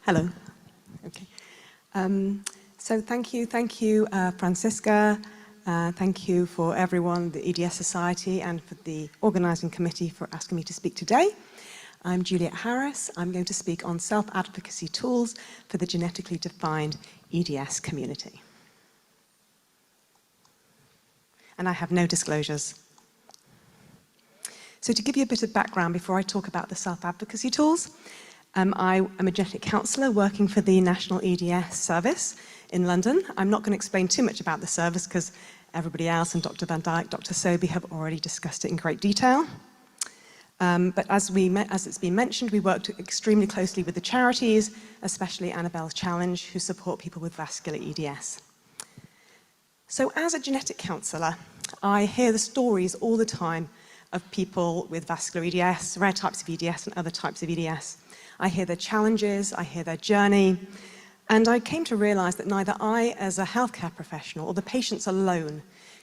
Hello. Okay. So thank you, Francisca. Thank you for everyone, the EDS Society, and for the organising committee for asking me to speak today. I'm Juliette Harris. I'm going to speak on self-advocacy tools for the genetically defined EDS community. And I have no disclosures. So to give you a bit of background before I talk about the self-advocacy tools, I am a genetic counsellor working for the National EDS Service in London. I'm not going to explain too much about the service because everybody else and Dr. Van Dyke, Dr. Sobey have already discussed it in great detail. But as it's been mentioned, we worked extremely closely with the charities, especially Annabelle's Challenge, who support people with vascular EDS. So as a genetic counsellor, I hear the stories all the time of people with vascular EDS, rare types of EDS and other types of EDS. I hear their challenges, I hear their journey, and I came to realise that neither I, as a healthcare professional, or the patients alone,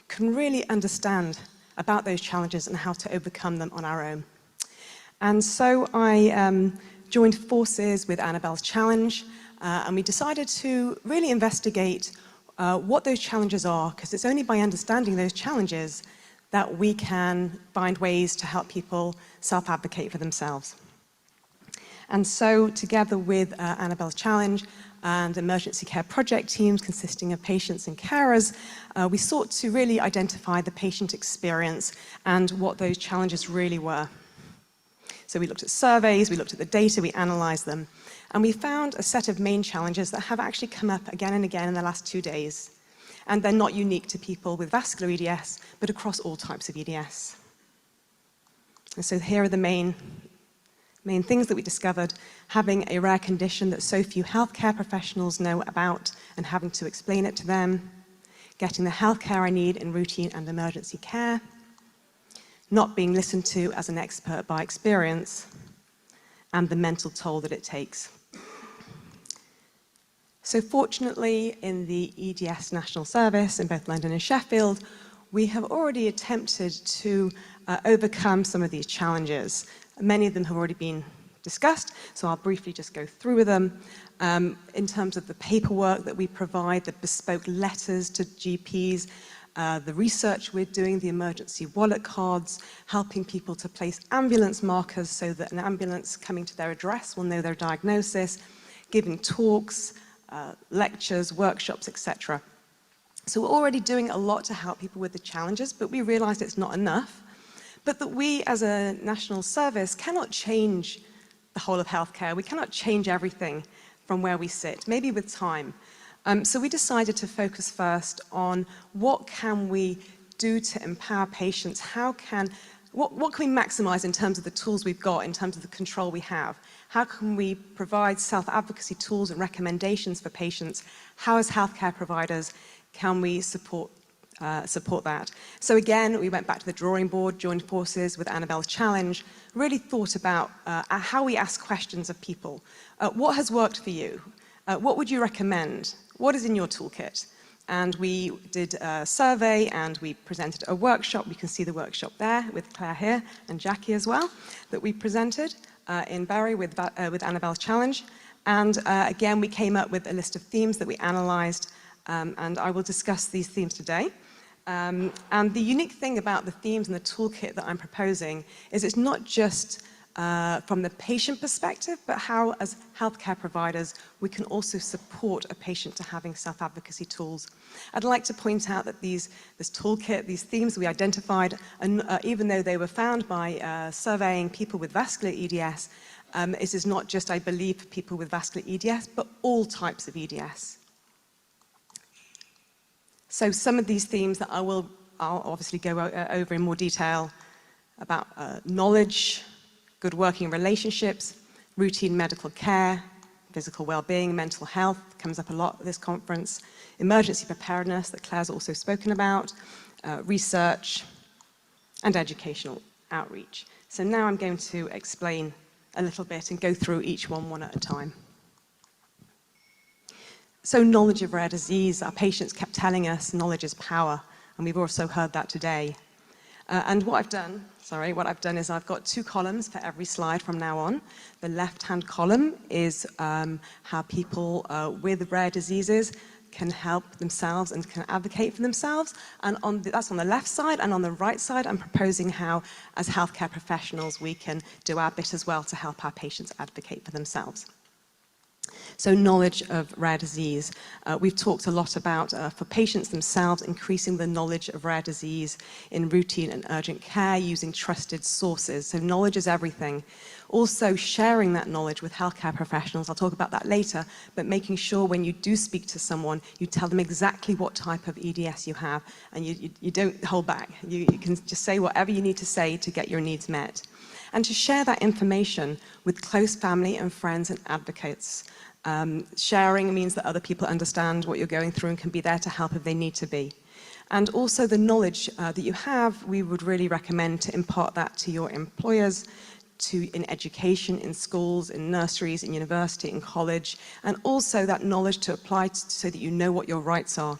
can really understand about those challenges and how to overcome them on our own. And so I joined forces with Annabelle's Challenge, and we decided to really investigate what those challenges are, because it's only by understanding those challenges that we can find ways to help people self-advocate for themselves. And so, together with Annabelle's Challenge and emergency care project teams consisting of patients and carers, we sought to really identify the patient experience and what those challenges really were. So we looked at surveys, we looked at the data, we analysed them, and we found a set of main challenges that have actually come up again and again in the last 2 days. And they're not unique to people with vascular EDS, but across all types of EDS. And so here are the main things that we discovered: having a rare condition that so few healthcare professionals know about and having to explain it to them, getting the healthcare I need in routine and emergency care, not being listened to as an expert by experience, and the mental toll that it takes. So fortunately, in the EDS National Service in both London and Sheffield, we have already attempted to overcome some of these challenges. Many of them have already been discussed, so I'll briefly just go through them. In terms of the paperwork that we provide, the bespoke letters to GPs, the research we're doing, the emergency wallet cards, helping people to place ambulance markers so that an ambulance coming to their address will know their diagnosis, giving talks, lectures, workshops, etc. So we're already doing a lot to help people with the challenges, but we realised it's not enough, but that we as a national service cannot change the whole of healthcare. We cannot change everything from where we sit, maybe with time. So we decided to focus first on what can we do to empower patients, what can we maximise in terms of the tools we've got, in terms of the control we have? How can we provide self-advocacy tools and recommendations for patients? How, as healthcare providers, can we support that? So again, we went back to the drawing board, joined forces with Annabelle's Challenge, really thought about how we ask questions of people. What has worked for you? What would you recommend? What is in your toolkit? And we did a survey and we presented a workshop. You can see the workshop there with Claire here and Jackie as well, that we presented in Bury with Annabelle's Challenge. And again, we came up with a list of themes that we analysed, and I will discuss these themes today. And the unique thing about the themes and the toolkit that I'm proposing is it's not just from the patient perspective, but how, as healthcare providers, we can also support a patient to having self-advocacy tools. I'd like to point out that this toolkit, these themes we identified, and even though they were found by surveying people with vascular EDS, this is not just, I believe, for people with vascular EDS, but all types of EDS. So some of these themes that I'll obviously go over in more detail about knowledge, good working relationships, routine medical care, physical well-being, mental health, comes up a lot at this conference, emergency preparedness that Claire's also spoken about, research, and educational outreach. So now I'm going to explain a little bit and go through each one at a time. So knowledge of rare disease, our patients kept telling us knowledge is power, and we've also heard that today. And what I've done Sorry, what I've done is I've got 2 columns for every slide from now on. The left-hand column is how people with rare diseases can help themselves and can advocate for themselves. And that's on the left side, and on the right side, I'm proposing how, as healthcare professionals, we can do our bit as well to help our patients advocate for themselves. So knowledge of rare disease. We've talked a lot about, for patients themselves, increasing the knowledge of rare disease in routine and urgent care using trusted sources. So knowledge is everything. Also sharing that knowledge with healthcare professionals, I'll talk about that later, but making sure when you do speak to someone, you tell them exactly what type of EDS you have, and you don't hold back. You can just say whatever you need to say to get your needs met. And to share that information with close family and friends and advocates. Sharing means that other people understand what you're going through and can be there to help if they need to be. And also the knowledge that you have, we would really recommend to impart that to your employers, in education, in schools, in nurseries, in university, in college, and also that knowledge to apply so that you know what your rights are.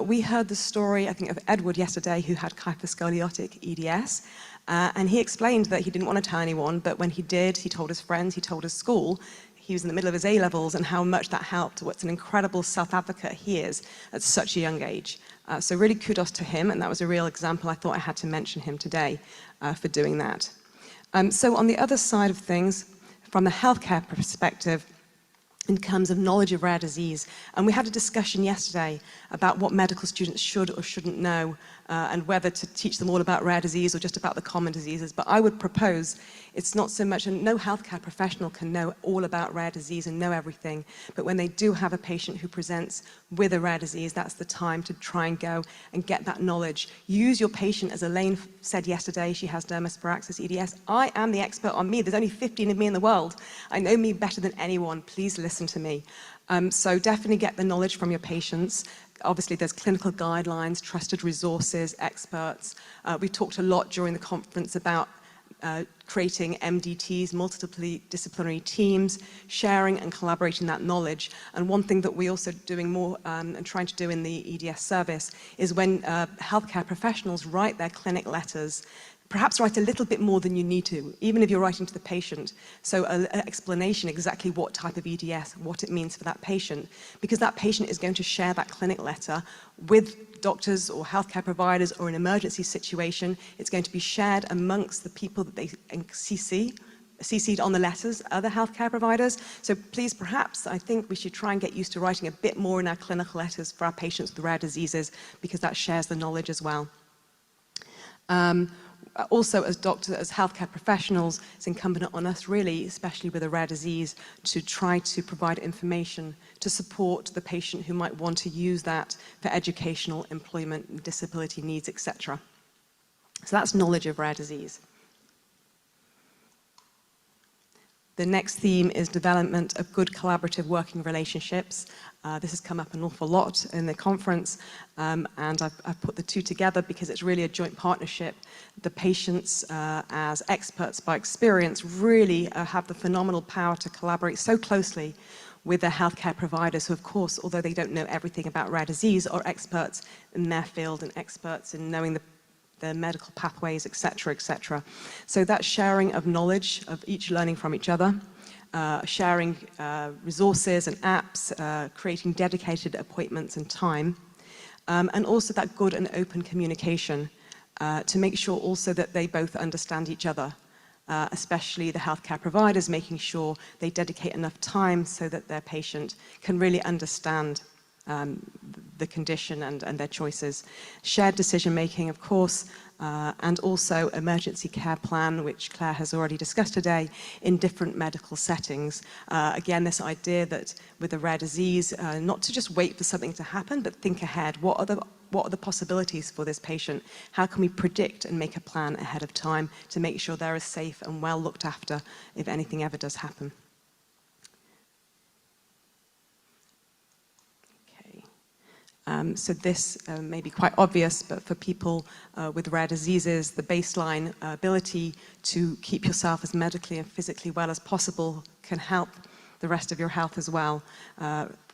We heard the story, I think, of Edward yesterday, who had kyphoscoliotic EDS, and he explained that he didn't want to tell anyone, but when he did, he told his friends, he told his school. He was in the middle of his A-levels and how much that helped. What an incredible self-advocate he is at such a young age. So really kudos to him, and that was a real example. I thought I had to mention him today for doing that. So on the other side of things, from the healthcare perspective, in terms of knowledge of rare disease, and we had a discussion yesterday about what medical students should or shouldn't know, and whether to teach them all about rare disease or just about the common diseases. But I would propose it's not so much, and no healthcare professional can know all about rare disease and know everything, but when they do have a patient who presents with a rare disease, that's the time to try and go and get that knowledge. Use your patient, as Elaine said yesterday, she has dermosparaxis EDS. I am the expert on me. There's only 15 of me in the world. I know me better than anyone. Please listen to me. So definitely get the knowledge from your patients. Obviously, there's clinical guidelines, trusted resources, experts. We talked a lot during the conference about creating MDTs, multidisciplinary teams, sharing and collaborating that knowledge. And one thing that we're also doing more and trying to do in the EDS service is when healthcare professionals write their clinic letters, perhaps write a little bit more than you need to, even if you're writing to the patient. So an explanation exactly what type of EDS, what it means for that patient, because that patient is going to share that clinic letter with doctors or healthcare providers, or an emergency situation. It's going to be shared amongst the people that they CC'd on the letters, other healthcare providers. So please, perhaps, I think we should try and get used to writing a bit more in our clinical letters for our patients with rare diseases, because that shares the knowledge as well. Also, as doctors, as healthcare professionals, it's incumbent on us really, especially with a rare disease, to try to provide information to support the patient who might want to use that for educational, employment, disability needs, etc. So that's knowledge of rare disease. The next theme is development of good collaborative working relationships. This has come up an awful lot in the conference, and I've put the two together because it's really a joint partnership. The patients, as experts by experience, really have the phenomenal power to collaborate so closely with their healthcare providers, who, of course, although they don't know everything about rare disease, are experts in their field and experts in knowing the medical pathways, etc., etc. So that sharing of knowledge, of each learning from each other, sharing resources and apps, creating dedicated appointments and time, and also that good and open communication to make sure also that they both understand each other, especially the healthcare providers, making sure they dedicate enough time so that their patient can really understand the condition and their choices. Shared decision-making, of course, and also emergency care plan, which Claire has already discussed today, in different medical settings. Again, this idea that with a rare disease, not to just wait for something to happen, but think ahead. What are the possibilities for this patient? How can we predict and make a plan ahead of time to make sure they're as safe and well looked after if anything ever does happen? So this may be quite obvious, but for people with rare diseases, the baseline ability to keep yourself as medically and physically well as possible can help the rest of your health as well.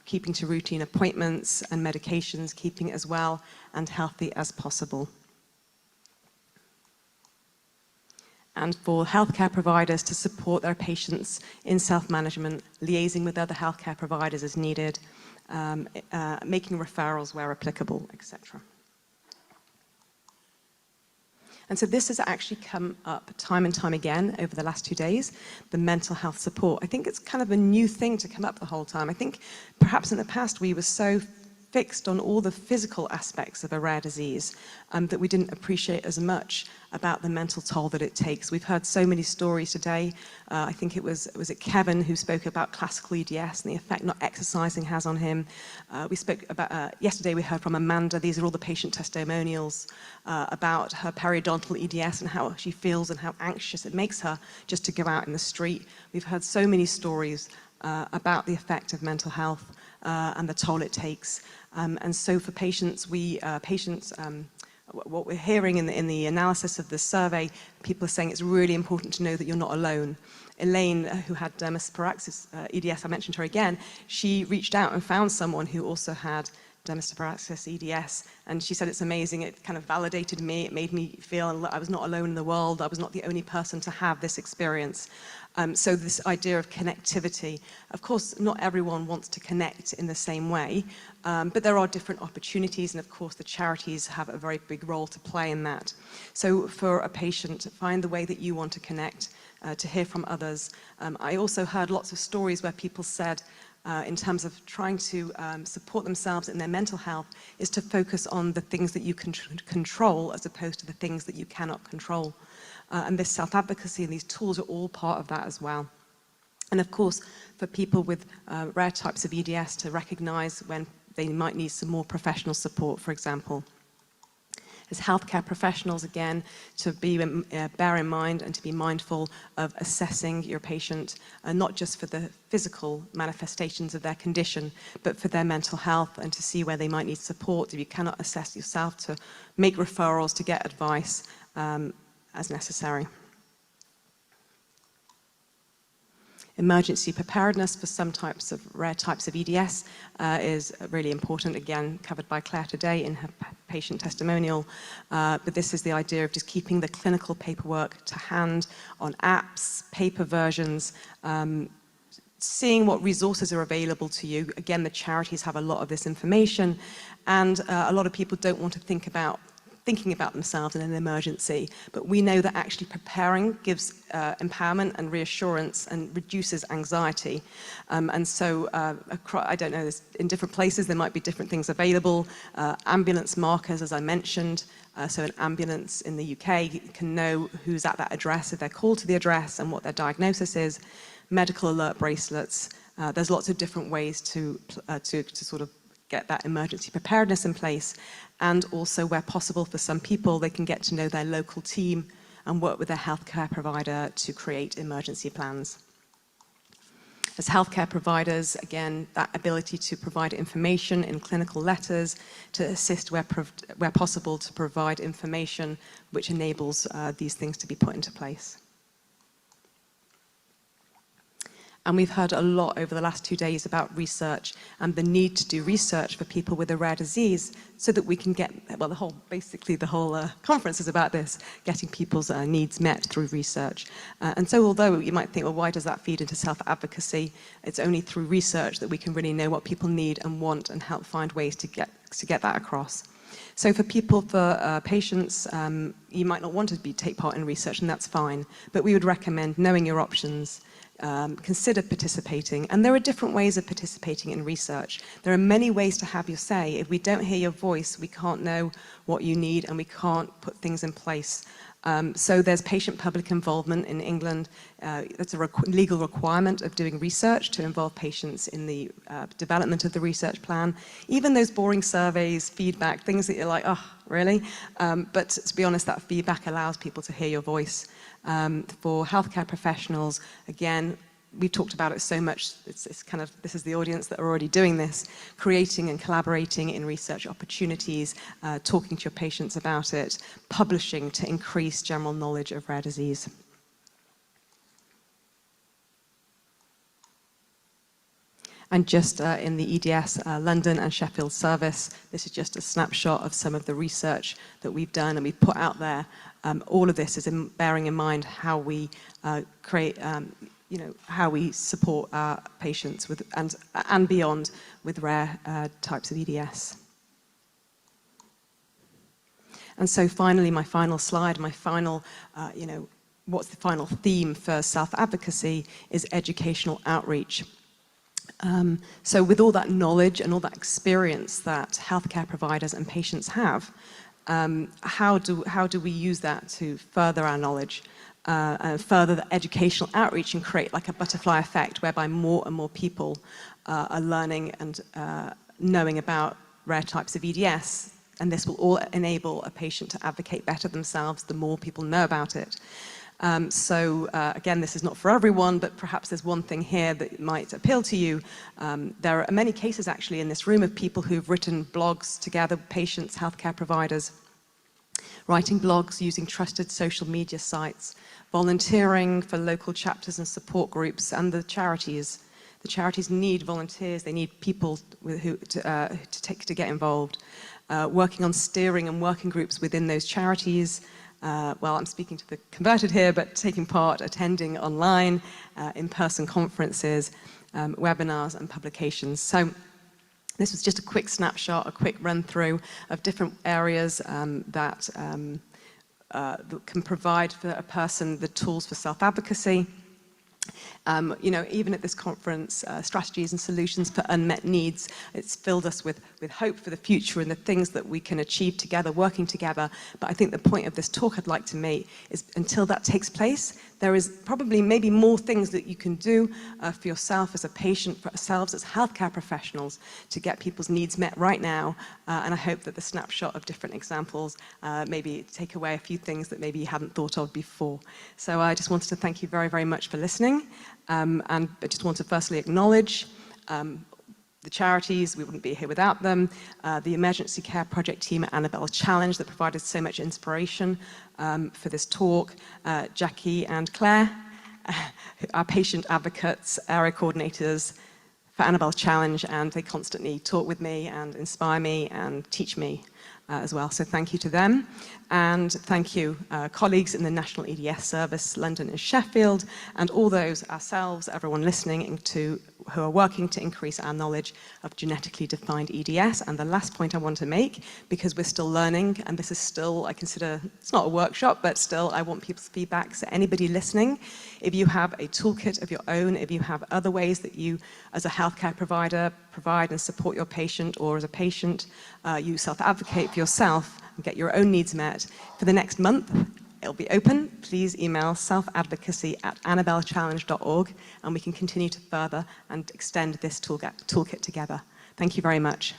Keeping to routine appointments and medications, keeping as well and healthy as possible. and for healthcare providers to support their patients in self-management, liaising with other healthcare providers as needed, making referrals where applicable, etc. And so this has actually come up time and time again over the last 2 days, the mental health support. I think it's kind of a new thing to come up the whole time. I think perhaps in the past we were so fixed on all the physical aspects of a rare disease that we didn't appreciate as much about the mental toll that it takes. We've heard so many stories today. I think it was Kevin who spoke about classical EDS and the effect not exercising has on him. We spoke about, yesterday we heard from Amanda, these are all the patient testimonials about her periodontal EDS and how she feels and how anxious it makes her just to go out in the street. We've heard so many stories about the effect of mental health and the toll it takes. And so for patients, what we're hearing in the analysis of this survey, people are saying it's really important to know that you're not alone. Elaine, who had dermis paraxis EDS, I mentioned her again, she reached out and found someone who also had dermis paraxis EDS, and she said it's amazing, it kind of validated me, it made me feel I was not alone in the world, I was not the only person to have this experience. So this idea of connectivity, of course not everyone wants to connect in the same way, but there are different opportunities, and of course the charities have a very big role to play in that. So for a patient, find the way that you want to connect, to hear from others. I also heard lots of stories where people said, in terms of trying to support themselves in their mental health, is to focus on the things that you can control as opposed to the things that you cannot control. And this self-advocacy and these tools are all part of that as well. And of course, for people with rare types of EDS to recognize when they might need some more professional support, for example. As healthcare professionals, again, to bear in mind and to be mindful of assessing your patient, not just for the physical manifestations of their condition, but for their mental health and to see where they might need support. If you cannot assess yourself, to make referrals, to get advice as necessary. Emergency preparedness for some types of rare types of EDS is really important, again, covered by Claire today in her patient testimonial. But this is the idea of just keeping the clinical paperwork to hand on apps, paper versions, seeing what resources are available to you. Again, the charities have a lot of this information, and a lot of people don't want to thinking about themselves in an emergency, but we know that actually preparing gives empowerment and reassurance and reduces anxiety. And so, I don't know, in different places there might be different things available. Ambulance markers, as I mentioned, so an ambulance in the UK can know who's at that address if they're called to the address and what their diagnosis is. Medical alert bracelets, there's lots of different ways to sort of get that emergency preparedness in place, and also where possible for some people, they can get to know their local team and work with their healthcare provider to create emergency plans. As healthcare providers, again, that ability to provide information in clinical letters, to assist where possible to provide information which enables these things to be put into place. And we've heard a lot over the last 2 days about research and the need to do research for people with a rare disease so that we can get, well, basically the whole conference is about this, getting people's needs met through research. And so although you might think, well, why does that feed into self-advocacy? It's only through research that we can really know what people need and want and help find ways to get that across. So for patients, you might not want to take part in research, and that's fine, but we would recommend knowing your options, consider participating. And there are different ways of participating in research. There are many ways to have your say. If we don't hear your voice, we can't know what you need and we can't put things in place. So there's patient public involvement in England. That's a legal requirement of doing research to involve patients in the development of the research plan. Even those boring surveys, feedback, things that you're like, oh, really? But to be honest, that feedback allows people to hear your voice. For healthcare professionals, again, we've talked about it so much, it's kind of, this is the audience that are already doing this, creating and collaborating in research opportunities, talking to your patients about it, publishing to increase general knowledge of rare disease. And just in the EDS London and Sheffield service, this is just a snapshot of some of the research that we've done and we've put out there. All of this is bearing in mind how we create, how we support our patients with, and beyond with rare types of EDS. And so finally, my final slide, my final, what's the final theme for self-advocacy is educational outreach. So with all that knowledge and all that experience that healthcare providers and patients have, how do we use that to further our knowledge, further the educational outreach and create like a butterfly effect whereby more and more people are learning and knowing about rare types of EDS, and this will all enable a patient to advocate better themselves the more people know about it. Again, this is not for everyone, but perhaps there's one thing here that might appeal to you. There are many cases actually in this room of people who've written blogs together, patients, healthcare providers, writing blogs using trusted social media sites, volunteering for local chapters and support groups, and the charities. The charities need volunteers, they need people to get involved. Working on steering and working groups within those charities. Well, I'm speaking to the converted here, but taking part, attending online, in-person conferences, webinars and publications. So this was just a quick snapshot, a quick run through of different areas that can provide for a person the tools for self-advocacy. Even at this conference, strategies and solutions for unmet needs, it's filled us with hope for the future and the things that we can achieve together, working together. But I think the point of this talk I'd like to make is until that takes place, there is probably maybe more things that you can do for yourself as a patient, for ourselves as healthcare professionals to get people's needs met right now. And I hope that the snapshot of different examples maybe take away a few things that maybe you hadn't thought of before. So I just wanted to thank you very, very much for listening. And I just want to firstly acknowledge the charities, we wouldn't be here without them, the emergency care project team at Annabelle Challenge that provided so much inspiration for this talk, Jackie and Claire, our patient advocates, area coordinators for Annabelle Challenge, and they constantly talk with me and inspire me and teach me as well. So thank you to them. And thank you, colleagues in the National EDS Service, London and Sheffield, and all those ourselves, everyone listening who are working to increase our knowledge of genetically defined EDS. And the last point I want to make, because we're still learning, and this is still, I consider, it's not a workshop, but still I want people's feedback. So anybody listening, if you have a toolkit of your own, if you have other ways that you, as a healthcare provider, provide and support your patient, or as a patient, you self-advocate for yourself and get your own needs met, for the next month, it'll be open. Please email self-advocacy@annabellechallenge.org and we can continue to further and extend this toolkit together. Thank you very much.